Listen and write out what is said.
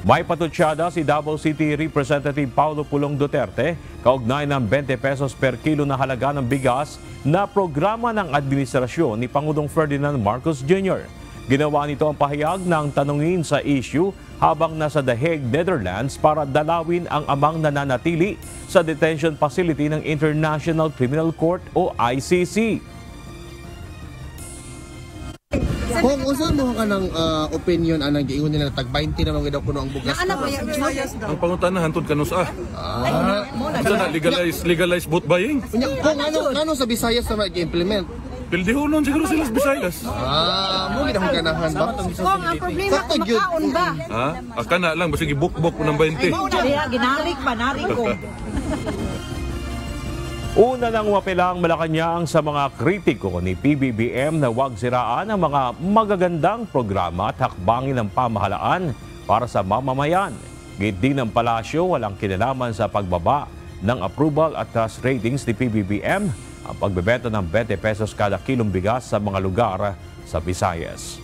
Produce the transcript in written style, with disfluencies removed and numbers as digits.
May patutsada si Davao City Representative Paulo Pulong Duterte kaugnay ng 20 pesos per kilo na halaga ng bigas na programa ng administrasyon ni Pangulong Ferdinand Marcos Jr. Ginawa nito ang pahayag ng tanungin sa issue habang nasa The Hague, Netherlands para dalawin ang amang nananatili sa detention facility ng International Criminal Court o ICC. Kung usa mo ka ng opinion anang giingon nila tag 20 na mga daw kuno ang bugas. Ang pangutana hantod kanus Unsa na legalize boat buying? Kung ano sa Visayas na mag-implement? Pildihonon siguro sila sa Visayas. Mo gid ang ganahan ba? Kung ang problema makaon ba? Akana lang basta gibuk-buk ng 20. Ginarik ba naring ko. Una nang mapilang Malacanang sa mga kritiko ni PBBM na huwag siraan ang mga magagandang programa at hakbangin ng pamahalaan para sa mamamayan. Gid din ng palasyo walang kinalaman sa pagbaba ng approval at trust ratings ni PBBM ang pagbebenta ng 20 pesos kada kilong bigas sa mga lugar sa Visayas.